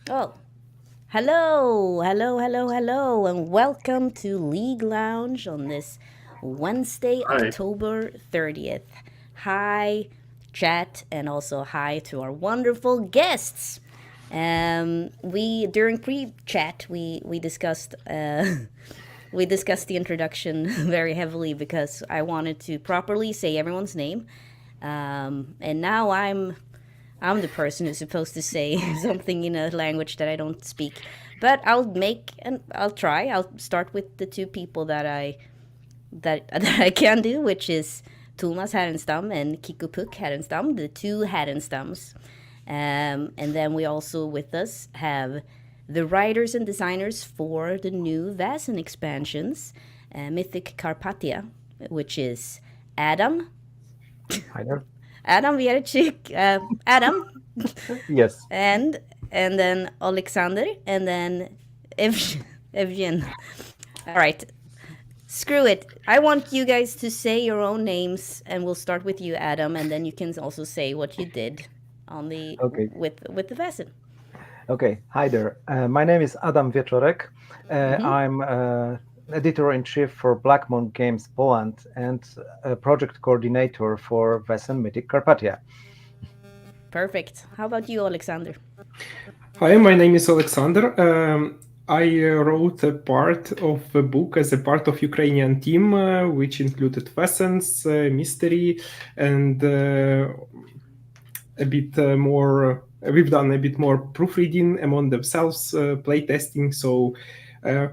Oh, hello, and welcome to League Lounge on this Wednesday, Hi. October 30th. Hi, chat, and also hi to our wonderful guests. We during pre-chat we discussed we discussed the introduction very heavily because I wanted to properly say everyone's name, and now I'm the person who's supposed to say something in a language that I don't speak. But I'll try. I'll start with the two people that I can do, which is Tomas Härenstam and Kiku Pukk Härenstam, the two Härenstams. And then we also with us have the writers and designers for the new Vaesen expansions, Mythic Carpathia, which is Adam, Hi there. Adam Wieczorek, Adam, Yes. and and then Oleksandr, and then Eugene. All right, screw it. I want you guys to say your own names, and we'll start with you, Adam, and then you can also say what you did on the Okay. with the Vaesen. Okay. Hi there. My name is Adam Wieczorek. I'm editor-in-chief for Blackmon Games Poland and a project coordinator for Vaesen Mythic Carpathia. Perfect. How about you, Alexander? Hi, my name is Oleksandr. I wrote a part of a book as a part of Ukrainian team, which included lessons, mystery, and a bit more. We've done a bit more proofreading among themselves, playtesting. So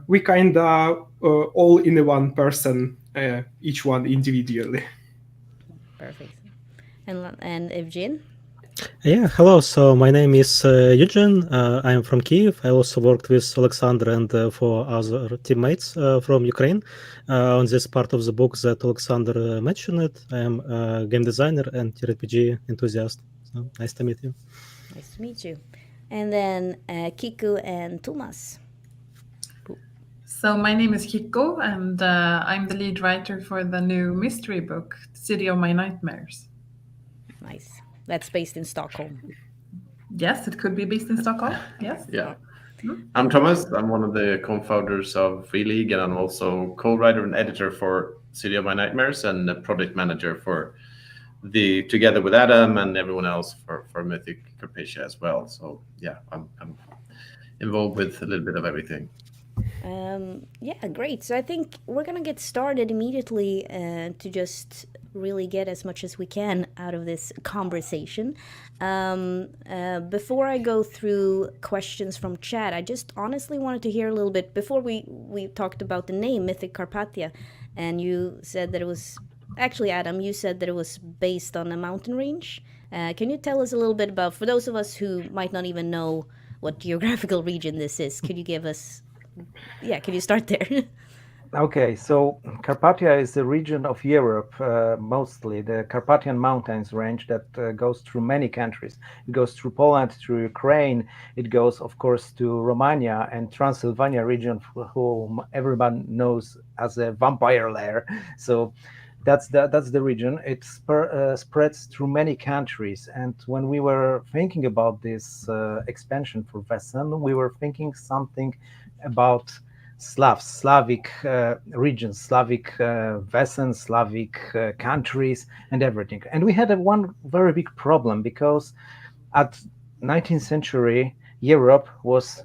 we kinda all in a one person, each one individually. Perfect. And Eugene. Yeah, hello. So my name is Eugene. I'm from Kyiv. I also worked with Oleksandr and four other teammates from Ukraine on this part of the book that Oleksandr mentioned. I am a game designer and RPG enthusiast. So nice to meet you. Nice to meet you. And then Kiku and Thomas. So my name is Kiku, and I'm the lead writer for the new mystery book, City of My Nightmares. Nice. That's based in Stockholm. Yes, it could be based in Stockholm. Yes. Yeah. I'm Thomas. I'm one of the co-founders of Free League, and I'm also co-writer and editor for City of My Nightmares and a project manager for together with Adam and everyone else for Mythic Carpathia as well. So yeah, I'm involved with a little bit of everything. Yeah, great. So I think we're gonna get started immediately to just really get as much as we can out of this conversation. Before I go through questions from chat, I just honestly wanted to hear a little bit before we talked about the name Mythic Carpathia, and you said that it was actually Adam. You said that it was based on a mountain range. Can you tell us a little bit about, for those of us who might not even know what geographical region this is? Could you give us can you start there? Okay, so Carpathia is the region of Europe, mostly the Carpathian Mountains range that goes through many countries. It goes through Poland, through Ukraine. It goes, of course, to Romania and Transylvania region, whom everyone knows as a vampire lair. So that's the region. It spreads through many countries. And when we were thinking about this expansion for Vaesen, we were thinking something about Slavic regions, Slavic Vaesen, Slavic countries, and everything. And we had one very big problem because at 19th century, Europe was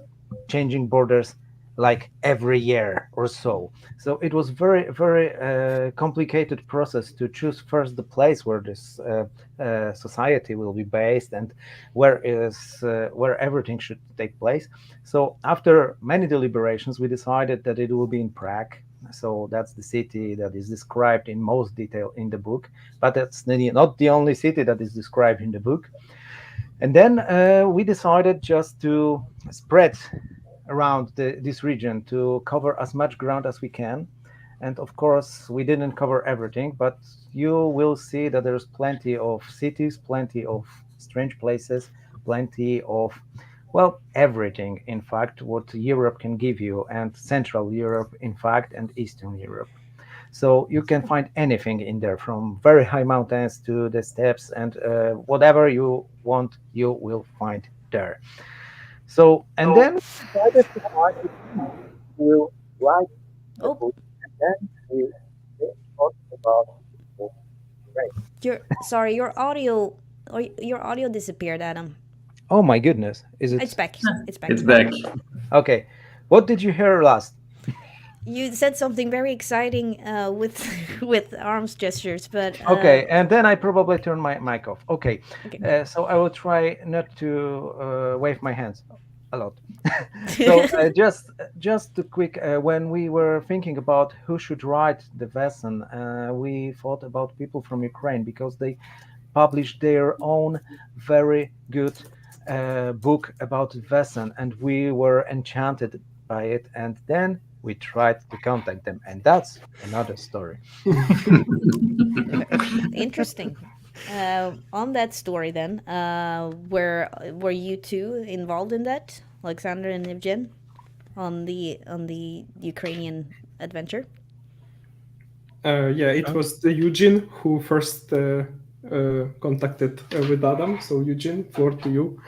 changing borders like every year or so. So it was very complicated process to choose first the place where this society will be based and where everything should take place. So after many deliberations, we decided that it will be in Prague. So that's the city that is described in most detail in the book, but that's not the only city that is described in the book. And then we decided just to spread around this region to cover as much ground as we can. And of course, we didn't cover everything, but you will see that there's plenty of cities, plenty of strange places, plenty of, well, everything, in fact, what Europe can give you, and Central Europe, in fact, and Eastern Europe. So you can find anything in there, from very high mountains to the steppes, and whatever you want, you will find there. So, and then we decided to write the Oh. book, and then we thought about the Your audio disappeared, Adam. Oh my goodness, is it? It's back. It's back. It's back. Okay, what did you hear last? You said something very exciting with with arms gestures, but Okay, and then I probably turn my mic off. Okay, Okay. so I will try not to wave my hands a lot. So just a quick, when we were thinking about who should write the Vaesen, we thought about people from Ukraine because they published their own very good book about Vaesen, and we were enchanted by it, and then we tried to contact them, and that's another story. Interesting. On that story, then, were you two involved in that, Oleksandr and Eugene, on the Ukrainian adventure? Yeah, it was Eugene who first contacted with Adam. So Eugene, floor to you.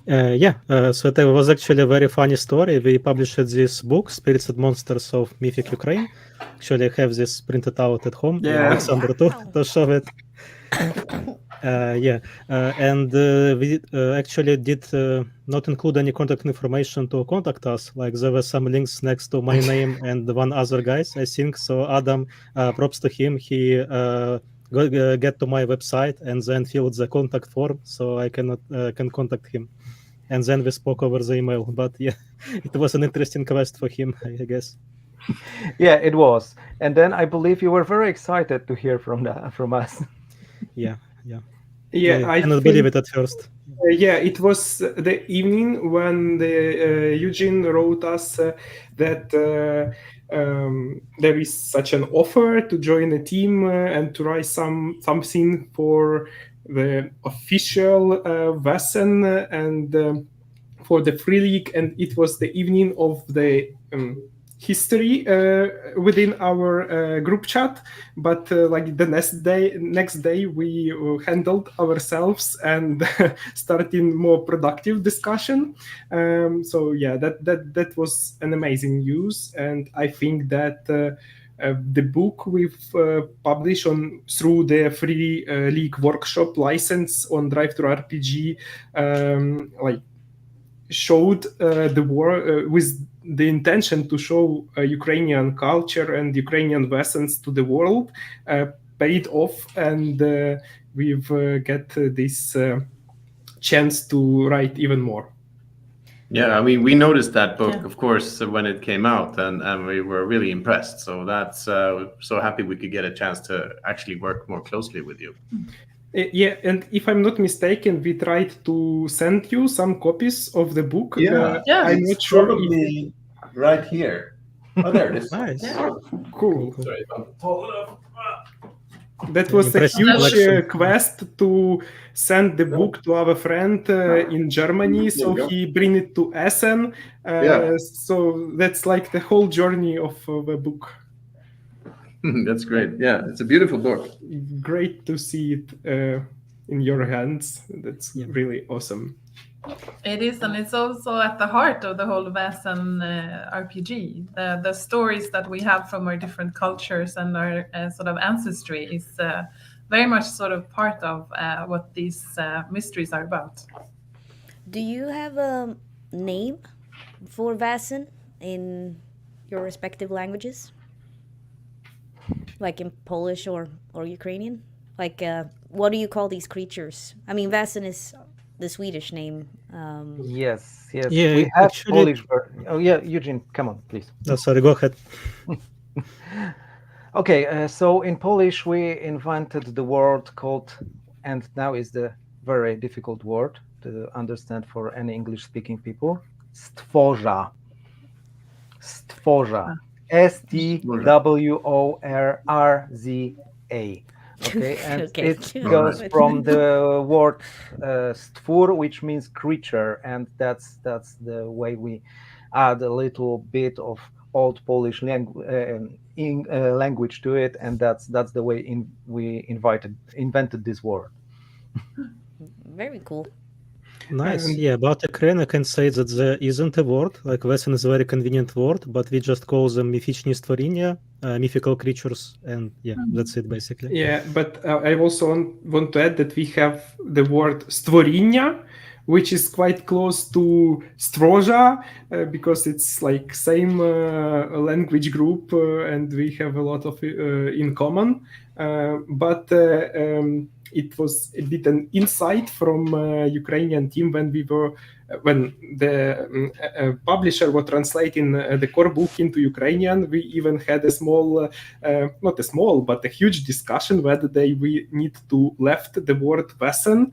So it was actually a very funny story. We published this book, Spirits and Monsters of Mythic Ukraine. Actually, I have this printed out at home. Yeah. Alexander to show it. And we actually did not include any contact information to contact us. Like there were some links next to my name and one other guys, I think. So Adam, props to him. He get to my website and then filled the contact form, so I can contact him. And then we spoke over the email. But yeah, it was an interesting quest for him, I guess. Yeah, it was. And then I believe you were very excited to hear from us. Yeah, I cannot believe it at first. Yeah, it was the evening when Eugene wrote us that there is such an offer to join a team and to write something for the official Vaesen and for the Free League, and it was the evening of the history within our group chat, but like the next day we handled ourselves and starting more productive discussion. So yeah, that was an amazing news, and I think that the book we've published through the Free League workshop license on Drive Thru RPG showed the war with the intention to show Ukrainian culture and Ukrainian Vaesens to the world, paid off, and we've got this chance to write even more. Yeah, I mean, we noticed that book, of course, when it came out, and we were really impressed. So that's so happy we could get a chance to actually work more closely with you. Yeah, and if I'm not mistaken, we tried to send you some copies of the book. I'm not sure. Probably right here. Oh, there it is. Nice. Yeah. Cool. Sorry, I'm tall enough. That was a huge quest to send the book to our friend in Germany, so he bring it to Essen. So that's like the whole journey of the book. That's great. Yeah, it's a beautiful book. Great to see it in your hands. That's really awesome. It is, and it's also at the heart of the whole Vaesen RPG. The stories that we have from our different cultures and our sort of ancestry is very much sort of part of what these mysteries are about. Do you have a name for Vaesen in your respective languages? Like in Polish or Ukrainian? Like, what do you call these creatures? I mean, Vaesen is the Swedish name. Yes. Yeah, we have actually- Polish. Oh yeah, Eugene, come on, please. No, sorry, go ahead. Okay, so in Polish we invented the word called, and now is the very difficult word to understand for any English-speaking people, stworza. Stworza. STWORRZA. Okay, and Okay. it goes from the word stwór, which means creature, and that's the way we add a little bit of old Polish language to it, and that's the way we invented this word. Very cool. Nice. And- Yeah, about Ukraine, I can say that there isn't a word. Like Vaesen is a very convenient word, but we just call them mythичні створіння, mythical creatures, and yeah, that's it basically. Yeah, but I also want to add that we have the word stvorinja, which is quite close to stroja, because it's like same language group, and we have a lot of in common. But it was a bit an insight from Ukrainian team when the publisher was translating the core book into Ukrainian. We even had a small, not a small, but a huge discussion whether we need to left the word Vaesen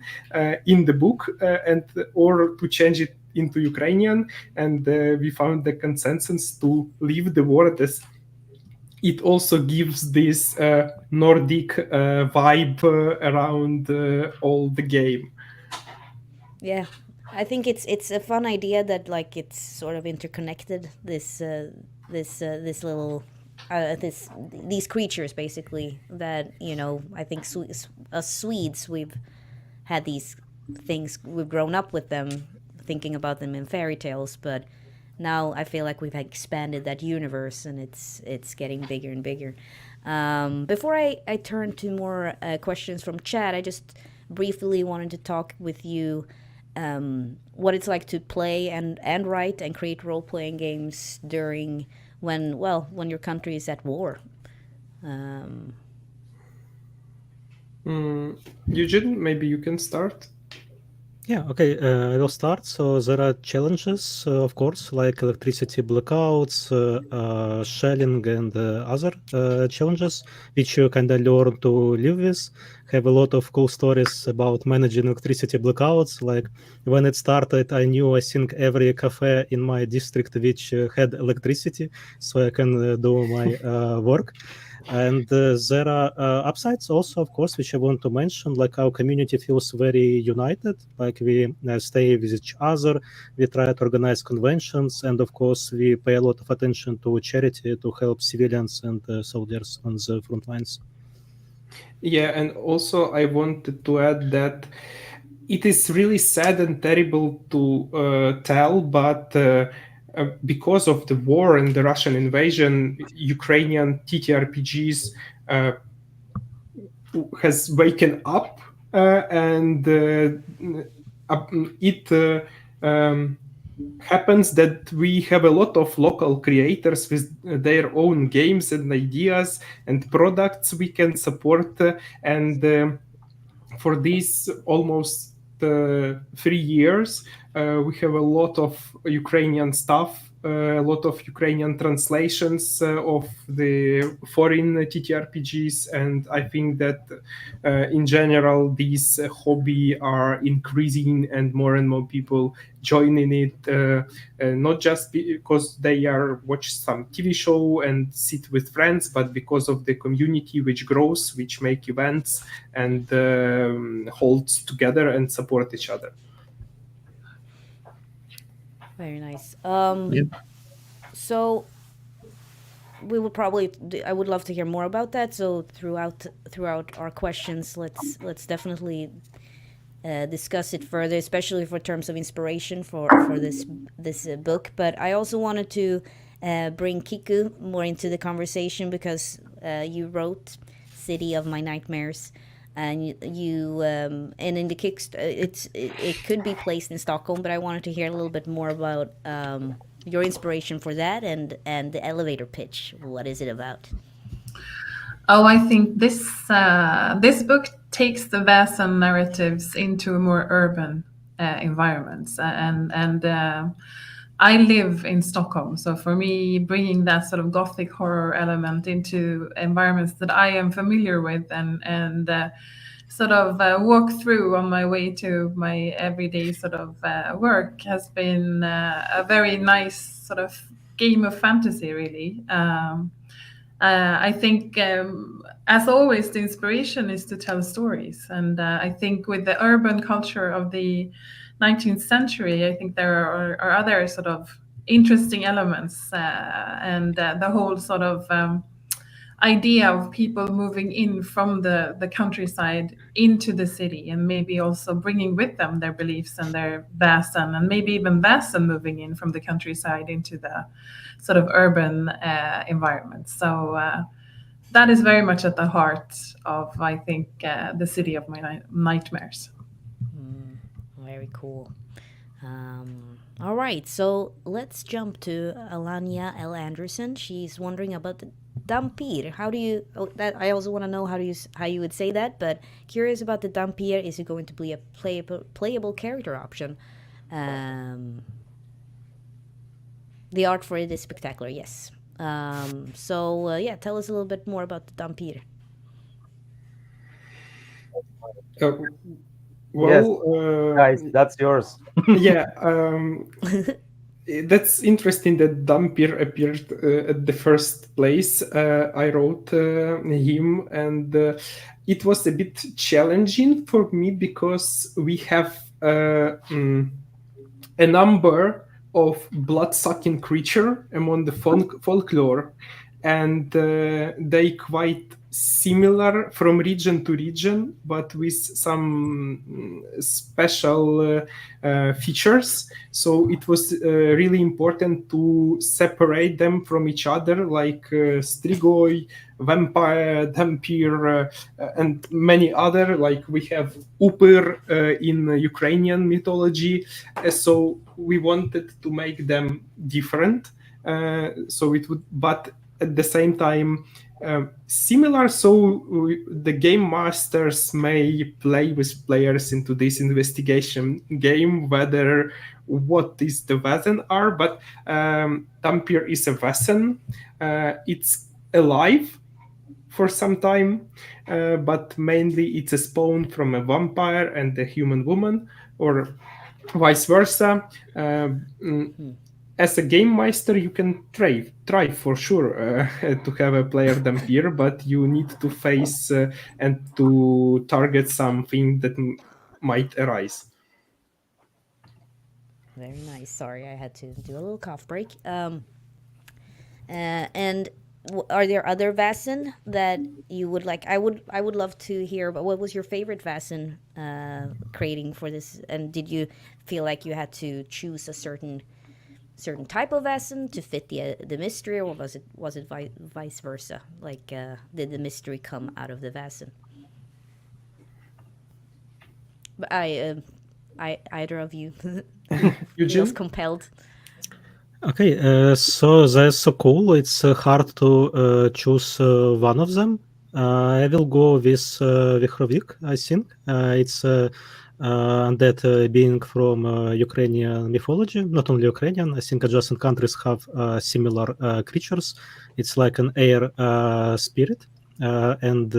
in the book or to change it into Ukrainian. And we found the consensus to leave the word, as it also gives this Nordic vibe around all the game. Yeah, I think it's a fun idea that like it's sort of interconnected. This little these creatures basically that I think us Swedes, we've had these things, we've grown up with them, thinking about them in fairy tales, but now I feel like we've expanded that universe and it's getting bigger and bigger. Before I turn to more questions from chat, I just briefly wanted to talk with you what it's like to play and write and create role-playing games during when your country is at war. Eugene, maybe you can start. Yeah, okay, I will start. So there are challenges, of course, like electricity blackouts, shelling, and other challenges, which you kind of learn to live with. Have a lot of cool stories about managing electricity blackouts. Like when it started, I knew, I think, every cafe in my district which had electricity, so I can do my work. And there are upsides also, of course, which I want to mention, like our community feels very united, like we stay with each other, we try to organize conventions, and of course we pay a lot of attention to charity to help civilians and soldiers on the front lines. Yeah, and also I wanted to add that it is really sad and terrible to tell, but because of the war and the Russian invasion, Ukrainian TTRPGs has waken up, and it happens that we have a lot of local creators with their own games and ideas and products we can support, and for these almost 3 years we have a lot of Ukrainian stuff, a lot of Ukrainian translations of the foreign TTRPGs, and I think that in general these hobby are increasing and more people joining it, not just because they are watch some TV show and sit with friends, but because of the community which grows, which make events and holds together and support each other. Very nice. Yeah. So we will probably. I would love to hear more about that. So throughout our questions, let's definitely discuss it further, especially for terms of inspiration for this book. But I also wanted to bring Kiku more into the conversation because you wrote "City of My Nightmares." And you and in the it could be placed in Stockholm, but I wanted to hear a little bit more about your inspiration for that and the elevator pitch. What is it about? Oh, I think this book takes the Vaesen narratives into more urban environments, and I live in Stockholm, so for me, bringing that sort of gothic horror element into environments that I am familiar with and sort of walk through on my way to my everyday sort of work has been a very nice sort of game of fantasy, really. I think, as always, the inspiration is to tell stories, and I think with the urban culture of the 19th century, I think there are other sort of interesting elements, and the whole sort of idea of people moving in from the countryside into the city, and maybe also bringing with them their beliefs and their Vaesen, and maybe even Vaesen moving in from the countryside into the sort of urban environment. So that is very much at the heart of, I think, the city of my nightmares. Very cool. All right, so let's jump to Alanya L. Anderson. She's wondering about the Dampir. How do you? Oh, that I also want to know how you would say that. But curious about the Dampir. Is it going to be a playable character option? The art for it is spectacular. Yes. So yeah, tell us a little bit more about the Dampir. Well, Guys, that's yours. yeah, that's interesting that Dampir appeared at the first place. I wrote him, and it was a bit challenging for me because we have a number of blood-sucking creature among the folklore, and they quite similar from region to region, but with some special features. So it was really important to separate them from each other, like Strigoi, Vampire, Dampir, and many other. Like we have Upir in Ukrainian mythology. So we wanted to make them different. So it would, but at the same time, similar, so the game masters may play with players into this investigation game whether what is the Vaesen are, but Dampir is a Vaesen. It's alive for some time, but mainly it's a spawn from a vampire and a human woman, or vice versa. As a game master, you can try for sure to have a player Dampir, but you need to face and to target something that might arise. Very nice. Sorry, I had to do a little cough break. And are there other Vaesen that you would like? I would love to hear. But what was your favorite Vaesen creating for this? And did you feel like you had to choose a certain type of Vaesen to fit the mystery, or was it vice versa? Like did the mystery come out of the Vaesen? But either of you feels compelled. Okay, so that's so cool. It's hard to choose one of them. I will go with Vichrovik, I think. It's undead being from Ukrainian mythology, not only Ukrainian. I think adjacent countries have similar creatures. It's like an air spirit, and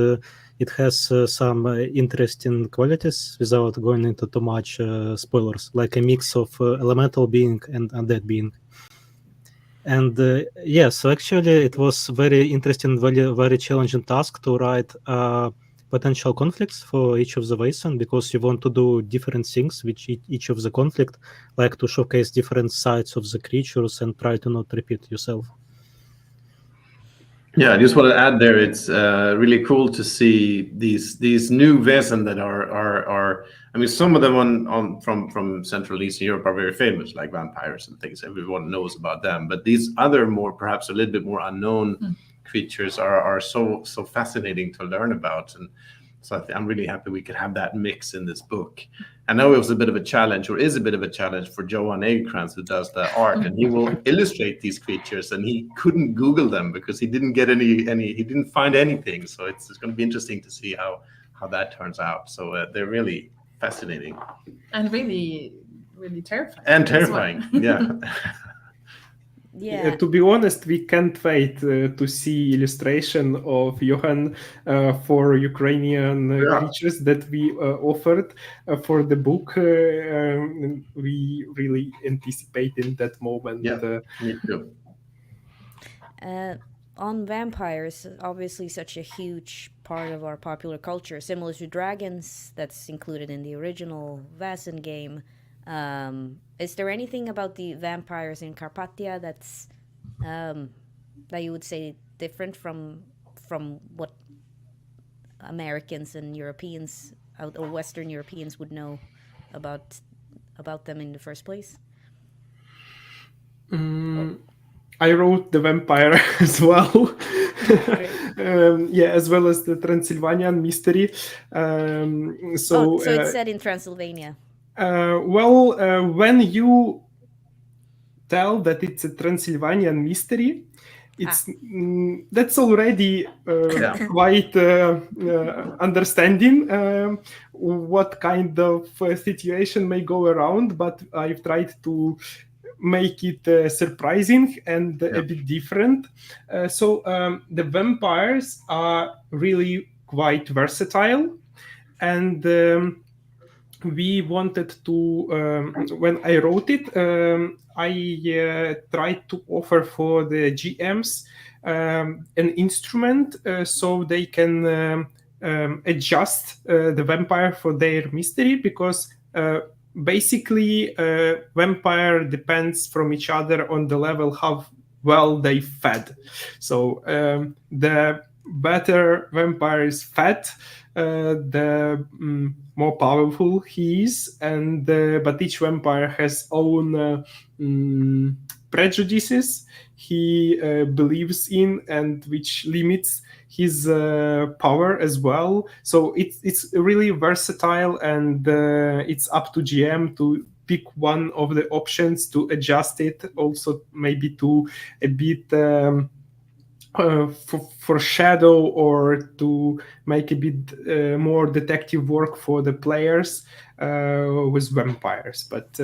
it has some interesting qualities without going into too much spoilers, like a mix of elemental being and undead being. And so actually it was very interesting, very challenging task to write potential conflicts for each of the Vaesen, because you want to do different things with each of the conflict, like to showcase different sides of the creatures and try to not repeat yourself. Yeah, I just want to add there. It's really cool to see these new Vaesen that are. I mean, some of them from Central Eastern Europe are very famous, like vampires and things. Everyone knows about them. But these other perhaps a little bit more unknown creatures are so fascinating to learn about. And so I'm really happy we could have that mix in this book. I know it was a bit of a challenge, or is a bit of a challenge, for Johan Egerkrans, who does the art, and he will illustrate these creatures, and he couldn't Google them because he didn't get he didn't find anything. So it's going to be interesting to see how that turns out. So they're really fascinating and really terrifying. And terrifying, yeah. Yeah. To be honest, we can't wait to see illustration of Johan for Ukrainian creatures that we offered for the book. We really anticipate in that moment. Yeah, me too. On vampires, obviously such a huge part of our popular culture, similar to dragons, that's included in the original Vaesen game. Is there anything about the vampires in Carpathia that's that you would say different from from what Americans and Europeans or Western Europeans would know about them in the first place? I wrote the vampire as well. As well as the Transylvanian mystery. So it's set in Transylvania. When you tell that it's a Transylvanian mystery, that's already quite understanding what kind of situation may go around, but I've tried to make it surprising and a bit different. The vampires are really quite versatile, and we wanted to, when I wrote it, I tried to offer for the GMs an instrument so they can adjust the vampire for their mystery, because basically vampire depends from each other on the level how well they fed. So the better vampire is fed, the more powerful he is, and but each vampire has own prejudices he believes in, and which limits his power as well. So it's really versatile, and it's up to GM to pick one of the options to adjust it, also maybe to a bit foreshadow or to make a bit more detective work for the players with vampires. But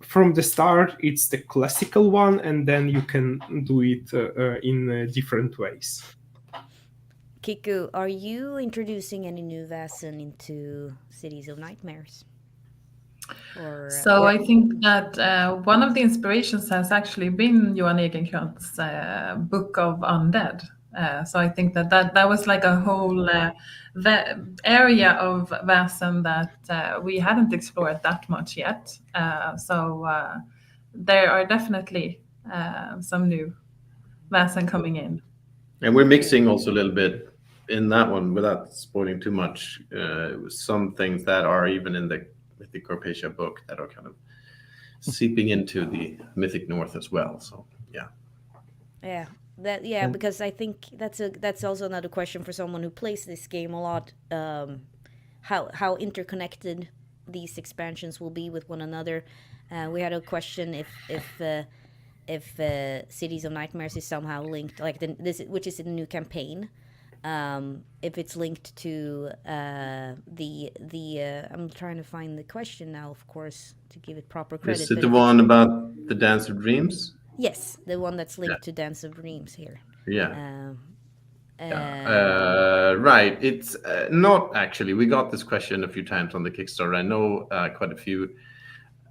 from the start, it's the classical one, and then you can do it in different ways. Kiku, are you introducing any new Vaesen into Cities of Nightmares? I think that one of the inspirations has actually been Johan Egenkrantz's Book of Undead. So I think that was like a whole area of Vaesen that we hadn't explored that much yet. There are definitely some new Vaesen coming in. And we're mixing also a little bit in that one, without spoiling too much, some things that are even in the Mythic Carpathia book that are kind of seeping into the Mythic North as well. So because I think that's also another question for someone who plays this game a lot, how interconnected these expansions will be with one another. We had a question if Cities of Nightmares is somehow linked, like which is a new campaign. If it's linked to the I'm trying to find the question now, of course, to give it proper credit. Is it the one about the Dance of Dreams? Yes, the one that's linked to Dance of Dreams here. Right. It's not actually. We got this question a few times on the Kickstarter. I know quite a few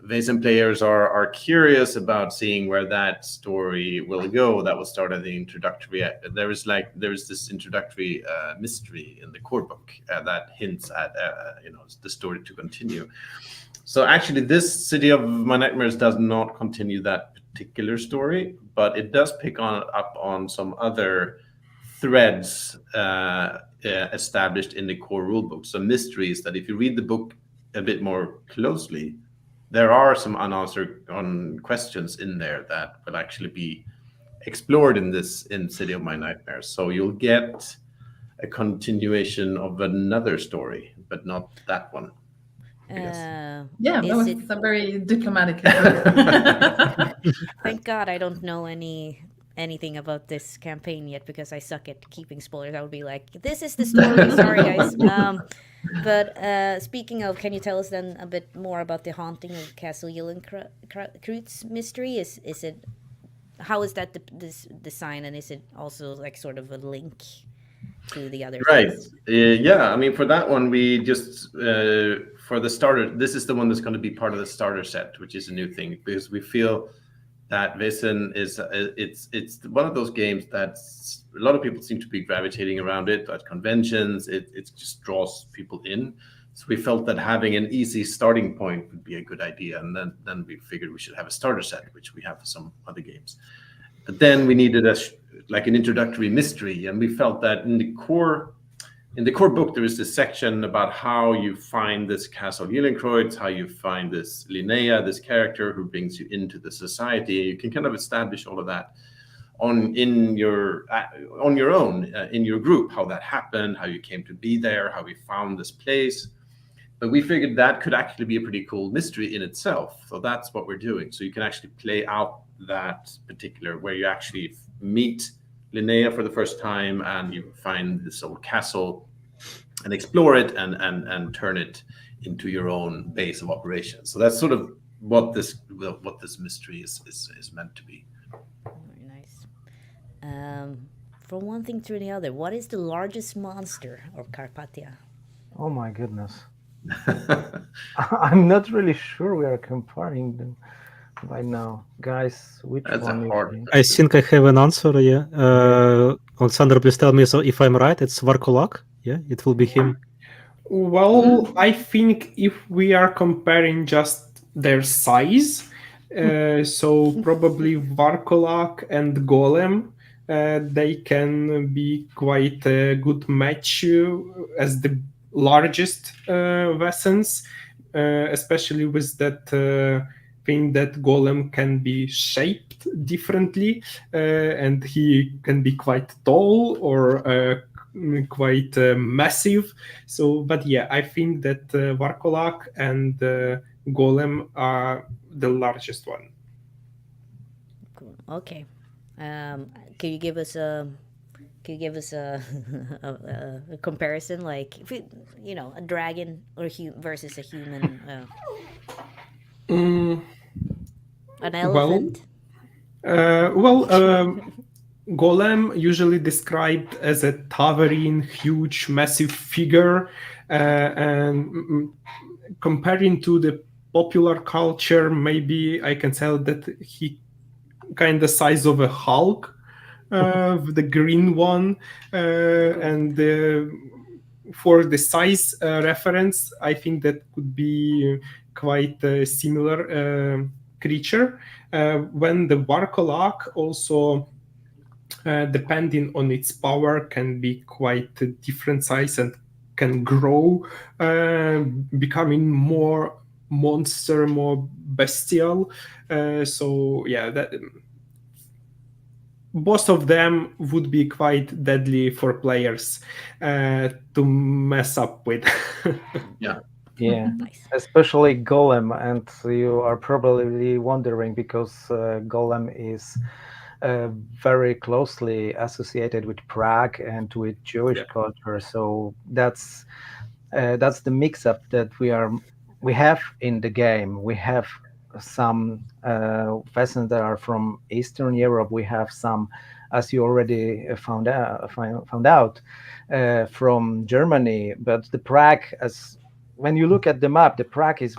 Vaesen players are curious about seeing where that story will go. That will start at the introductory. There is this introductory mystery in the core book that hints at the story to continue. So actually, this City of My Nightmares does not continue that particular story, but it does pick up on some other threads established in the core rulebook. Some mysteries that, if you read the book a bit more closely, there are some unanswered questions in there that will actually be explored in City of My Nightmares. So you'll get a continuation of another story, but not that one. That was a very diplomatic. Thank God I don't know anything about this campaign yet, because I suck at keeping spoilers. I would be like, this is the story. Sorry, guys. But speaking of, can you tell us then a bit more about the haunting of Castle Yellenkreutz mystery? How is that this design, and is it also like sort of a link to the other? Right. I mean, for that one, we just for the starter, this is the one that's going to be part of the starter set, which is a new thing, because we feel that Vaesen is it's one of those games that a lot of people seem to be gravitating around it at conventions. It just draws people in. So we felt that having an easy starting point would be a good idea, and then we figured we should have a starter set, which we have for some other games. But then we needed like an introductory mystery, and we felt that in the core book there is this section about how you find this Castle Gillenkreuz, how you find this Linnea, this character who brings you into the society. You can kind of establish all of that on your own in your group, how that happened, how you came to be there, how we found this place. But we figured that could actually be a pretty cool mystery in itself. So that's what we're doing. So you can actually play out that particular, where you actually meet Linnea for the first time and you find this old castle and explore it and turn it into your own base of operations. So that's sort of what this mystery is meant to be. Very nice. From one thing to the other, what is the largest monster of Carpathia? Oh my goodness. I'm not really sure we are comparing them right now. Guys, which That's one? a hard. I think I have an answer. Yeah, Oleksandr, please tell me. So if I'm right, it's Varkolak. Yeah, it will be him. Well, I think if we are comparing just their size, so probably Varkolak and Golem, they can be quite a good match as the largest Vaesens, especially with that thing that Golem can be shaped differently, and he can be quite tall or quite massive. So, but yeah, I think that Varkolak and Golem are the largest one. Cool. Okay. Can you give us a a comparison, like if it, a dragon or versus a human, an elephant? Golem usually described as a towering, huge, massive figure, and comparing to the popular culture, maybe I can tell that he kind of size of a Hulk, the green one, and for the size reference, I think that could be quite a similar creature. When the Varkolak also, depending on its power, can be quite a different size and can grow, becoming more monster, more bestial. So yeah, that both of them would be quite deadly for players to mess up with. Yeah. Yeah, Nice. especially Golem, and you are probably wondering because Golem is very closely associated with Prague and with Jewish culture. So that's the mix-up that we have in the game. We have some Vaesens that are from Eastern Europe. We have some, as you already found out, from Germany. But the Prague, when you look at the map, the Prague is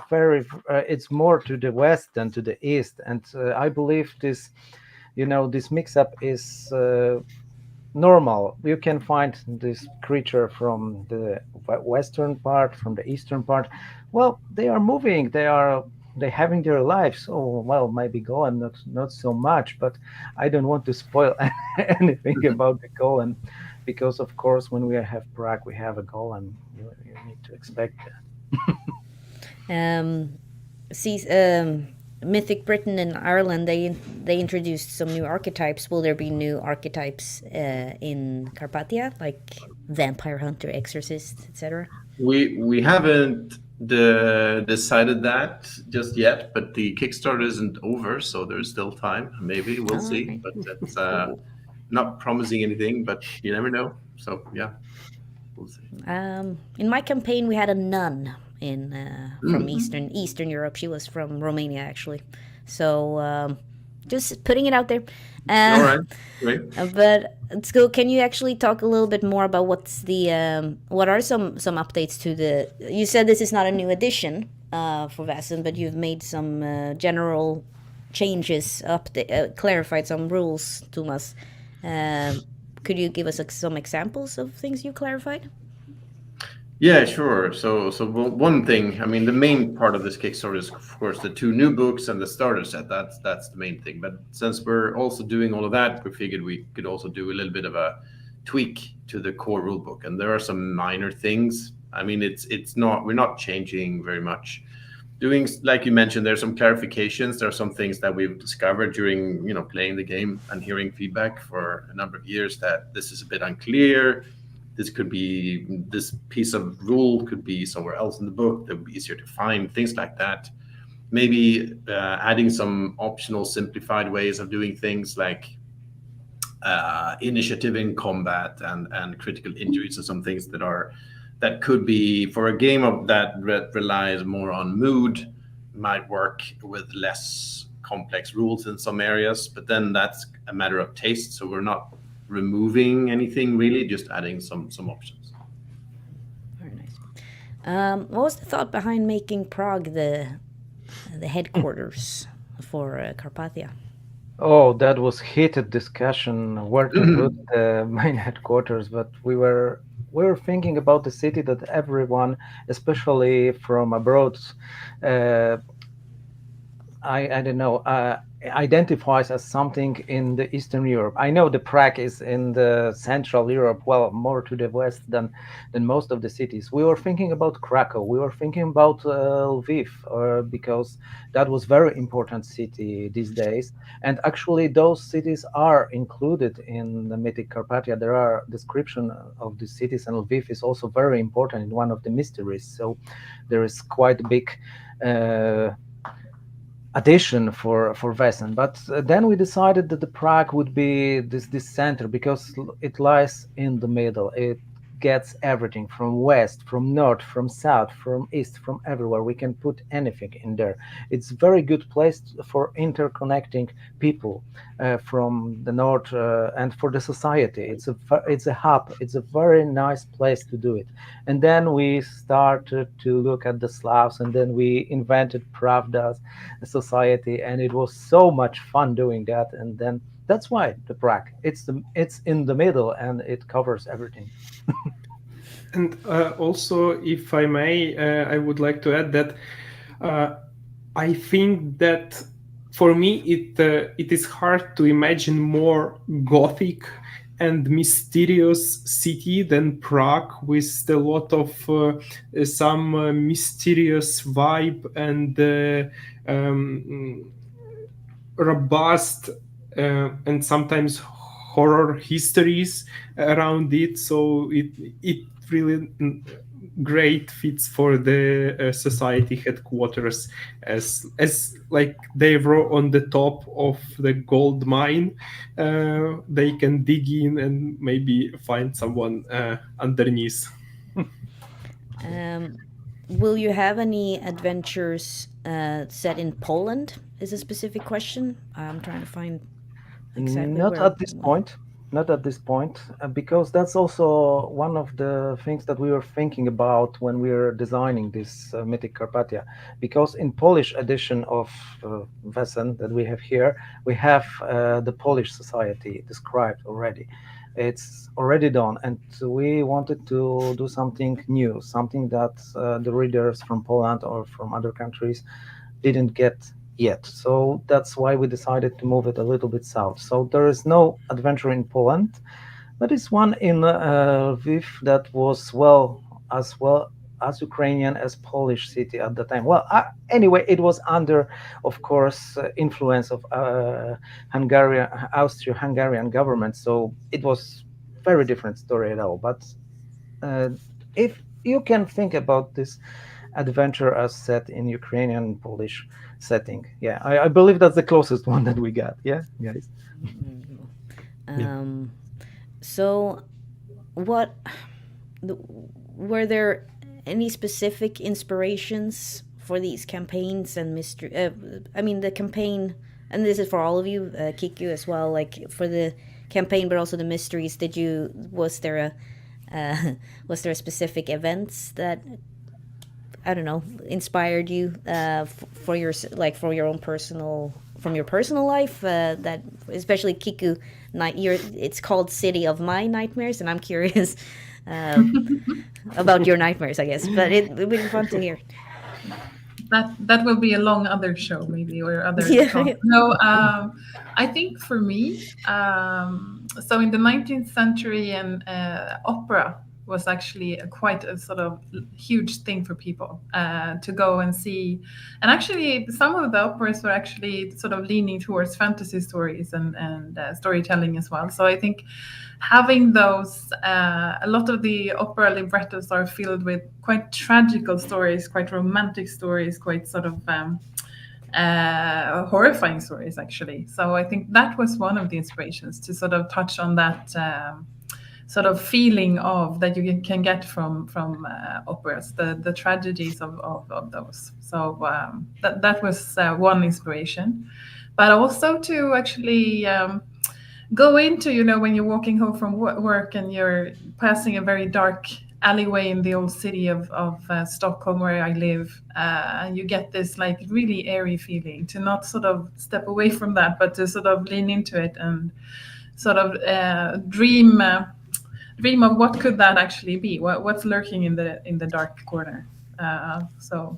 it's more to the west than to the east. And I believe this mix-up is normal. You can find this creature from the western part, from the eastern part. Well, they are moving. They're having their lives. Oh, well, maybe Golem not so much, but I don't want to spoil anything about the Golem, because of course when we have Prague, we have a Golem. You need to expect that. Mythic Britain and Ireland, they introduced some new archetypes. Will there be new archetypes in Carpathia, like vampire hunter, exorcist, etc.? We haven't decided that just yet, but the Kickstarter isn't over, so there's still time. Maybe we'll see, right. but that's not promising anything. But you never know. So yeah, we'll see. In my campaign, we had a nun from Eastern Europe. She was from Romania, actually. So just putting it out there. All right, great. But so can you actually talk a little bit more about what are some updates to the? You said this is not a new edition for Vaesen, but you've made some general changes, clarified some rules, Tomas. Could you give us some examples of things you clarified? Yeah, sure. One thing, I mean, the main part of this Kickstarter is, of course, the 2 new books and the starter set. That's the main thing. But since we're also doing all of that, we figured we could also do a little bit of a tweak to the core rulebook, and there are some minor things. I mean, it's not, we're not changing very much. Doing, like you mentioned, there's some clarifications. There are some things that we've discovered during, playing the game and hearing feedback for a number of years, that this is a bit unclear. This piece of rule could be somewhere else in the book that would be easier to find, things like that. Maybe adding some optional simplified ways of doing things, like initiative in combat and critical injuries, or some things that could be, for a game that relies more on mood, might work with less complex rules in some areas. But then that's a matter of taste, so we're not removing anything really, just adding some options. Very nice. What was the thought behind making Prague the headquarters for Carpathia? Oh, that was heated discussion where to put the main headquarters, but we were thinking about the city that everyone, especially from abroad, I don't know, identifies as something in the Eastern Europe. I know the Prague is in the Central Europe, well, more to the west than most of the cities. We were thinking about Krakow. We were thinking about Lviv, because that was very important city these days. And actually, those cities are included in the Mythic Carpathia. There are description of the cities, and Lviv is also very important in one of the mysteries. So there is quite a big addition for Vaesen. But then we decided that the Prague would be this center, because it lies in the middle. It gets everything from west, from north, from south, from east, from everywhere. We can put anything in there. It's a very good place for interconnecting people from the north and for the society. It's a hub. It's a very nice place to do it. And then we started to look at the Slavs, and then we invented Pravda's society, and it was so much fun doing that. And then that's why the Prague. It's in the middle, and it covers everything. And also, if I may, I would like to add that I think that for me it is hard to imagine more Gothic and mysterious city than Prague, with a lot of some mysterious vibe and robust and sometimes horror histories around it. So it really great fits for the society headquarters, as like they were on the top of the gold mine. They can dig in and maybe find someone underneath. Will you have any adventures set in Poland? Is a specific question. I'm trying to find exactly. Not at this point. Not at this point, because that's also one of the things that we were thinking about when we were designing this Mythic Carpathia. Because in Polish edition of Vaesen that we have here, we have the Polish society described already. It's already done, and we wanted to do something new, something that the readers from Poland or from other countries didn't get yet. So that's why we decided to move it a little bit south. So there is no adventure in Poland, but it's one in Lviv that was well as Ukrainian as Polish city at the time. Well, anyway, it was under, of course, influence of Austro-Hungarian government. So it was very different story at all. But if you can think about this adventure as set in Ukrainian Polish setting, yeah, I believe that's the closest one that we got. Yeah, guys. So, were there any specific inspirations for these campaigns and mystery? I mean, the campaign, and this is for all of you, Kiku as well. Like for the campaign, but also the mysteries. Was there a specific events that, I don't know, inspired you for your own personal, from your personal life? That especially Kiku, it's called City of My Nightmares, and I'm curious about your nightmares, I guess. But it would be fun to hear. That will be a long other show, maybe, or other Yeah. talk. No, I think for me, so in the 19th century, and opera was actually quite a sort of huge thing for people to go and see. And actually, some of the operas were actually sort of leaning towards fantasy stories and storytelling as well. So I think having those, a lot of the opera librettos are filled with quite tragical stories, quite romantic stories, quite sort of horrifying stories, actually. So I think that was one of the inspirations to sort of touch on that sort of feeling of that you can get from operas, the tragedies of those. So that was one inspiration, but also to actually go into, when you're walking home from work and you're passing a very dark alleyway in the old city of Stockholm, where I live, and you get this like really airy feeling, to not sort of step away from that, but to sort of lean into it and sort of dream of what could that actually be, what's lurking in the dark corner. So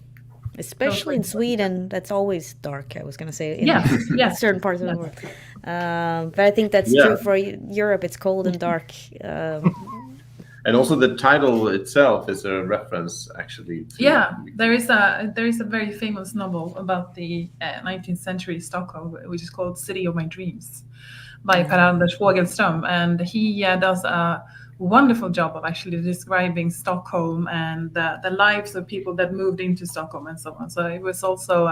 Especially in Sweden, that's always dark, I was going to say, in yes. certain parts of the world. But I think that's true for Europe. It's cold and dark. And also the title itself is a reference, actually. There is a very famous novel about the 19th century Stockholm, which is called City of My Dreams, by Per-Anders Fogelström, and he does a wonderful job of actually describing Stockholm and the lives of people that moved into Stockholm and so on. So it was also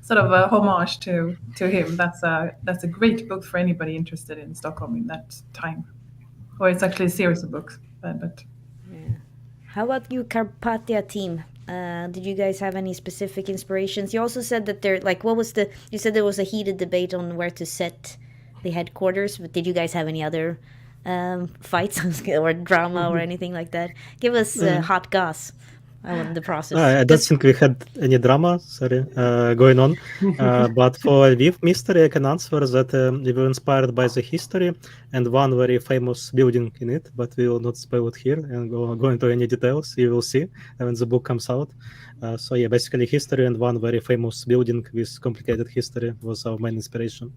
sort of a homage to him. That's a great book for anybody interested in Stockholm in that time. Or it's actually a series of books. But How about you, Carpathia team? Did you guys have any specific inspirations? You also said that you said there was a heated debate on where to set the headquarters, but did you guys have any other fights or drama or anything like that? Give us hot goss on the process. I don't think we had any drama, going on. But for Lviv mystery, I can answer that we were inspired by the history and one very famous building in it, but we will not spoil it here and go into any details. You will see when the book comes out. Basically history and one very famous building with complicated history was our main inspiration.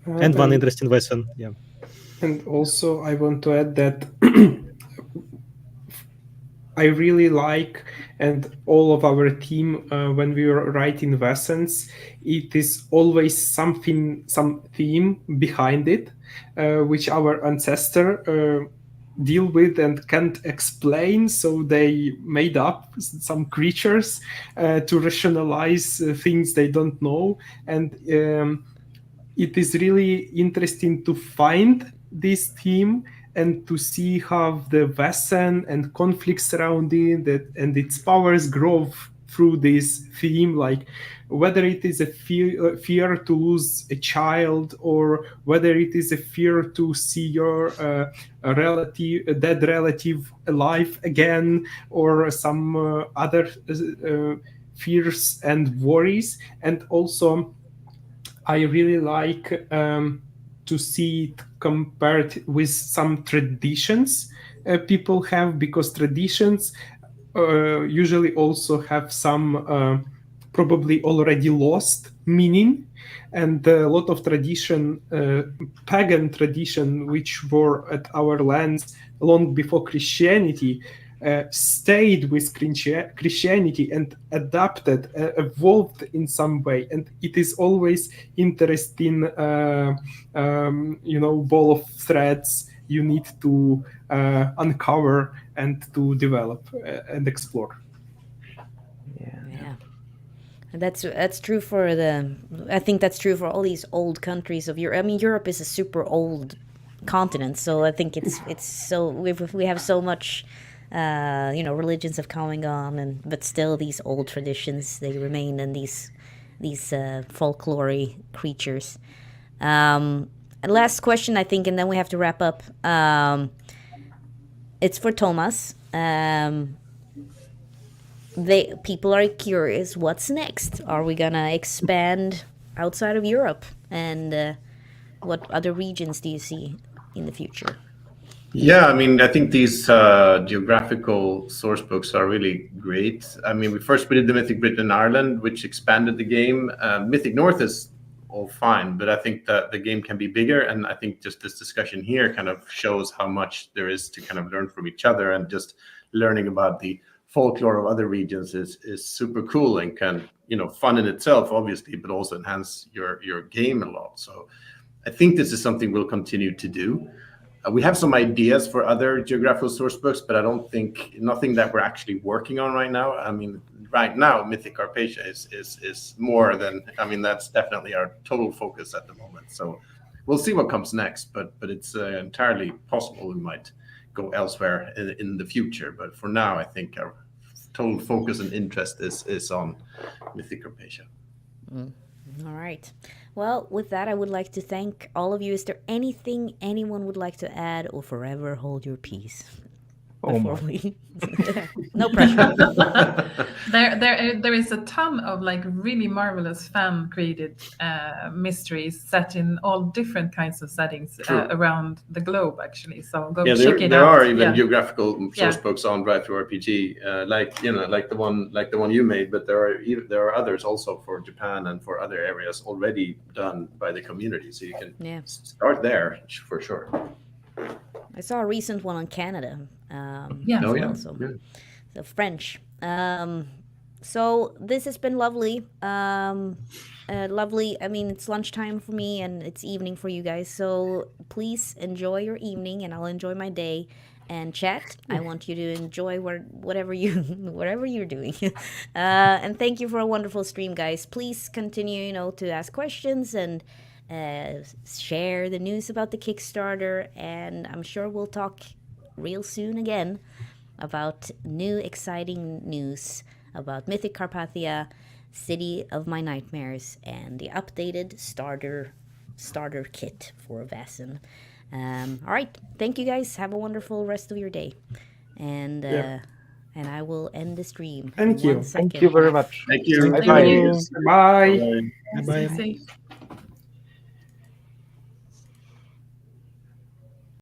And one interesting Vaesen, And also, I want to add that I really like, and all of our team, when we were writing Vaesens, it is always some theme behind it, which our ancestor deal with and can't explain. So they made up some creatures to rationalize things they don't know. And it is really interesting to find this theme and to see how the Vaesen and conflicts surrounding that and its powers grow through this theme, like whether it is a fear to lose a child, or whether it is a fear to see your a dead relative alive again, or some other fears and worries. And also, I really like to see it compared with some traditions people have, because traditions usually also have some probably already lost meaning, and a lot of tradition, pagan tradition, which were at our lands long before Christianity, stayed with Christianity and adapted, evolved in some way. And it is always interesting, ball of threads you need to uncover and to develop and explore. Yeah. And that's true for I think that's true for all these old countries of Europe. I mean, Europe is a super old continent, so I think it's so we have so much religions have coming on, but still these old traditions, they remain, and these folklore creatures. And last question, I think, and then we have to wrap up. It's for Tomas. People are curious, what's next? Are we gonna expand outside of Europe? And what other regions do you see in the future? Yeah, I mean, I think these geographical source books are really great. I mean, we did the Mythic Britain and Ireland, which expanded the game. Mythic North is all fine, but I think that the game can be bigger. And I think just this discussion here kind of shows how much there is to kind of learn from each other, and just learning about the folklore of other regions is super cool and can, fun in itself, obviously, but also enhance your game a lot. So I think this is something we'll continue to do. We have some ideas for other geographical source books, but I don't think nothing that we're actually working on right now. I mean, right now, Mythic Carpathia is more than, that's definitely our total focus at the moment. So we'll see what comes next, but it's entirely possible we might go elsewhere in the future. But for now, I think our total focus and interest is on Mythic Carpathia. All right. Well, with that, I would like to thank all of you. Is there anything anyone would like to add, or forever hold your peace? Before we... No pressure. There is a ton of like really marvelous fan created mysteries set in all different kinds of settings around the globe, actually. So go check it out. There are even geographical source books on Drive Through RPG, like the one you made, but there are others also for Japan and for other areas already done by the community. So you can start there for sure. I saw a recent one on Canada. So French. So this has been lovely. Lovely. I mean, it's lunchtime for me and it's evening for you guys. So please enjoy your evening, and I'll enjoy my day. And chat, I want you to enjoy whatever you're doing. And thank you for a wonderful stream, guys. Please continue, to ask questions and share the news about the Kickstarter, and I'm sure we'll talk real soon again about new exciting news about Mythic Carpathia, City of My Nightmares, and the updated starter kit for Vaesen. All right, thank you guys. Have a wonderful rest of your day, and I will end the stream. Thank you. Thank you very much. Thank you. Bye. Bye. Bye. Bye. Stay safe.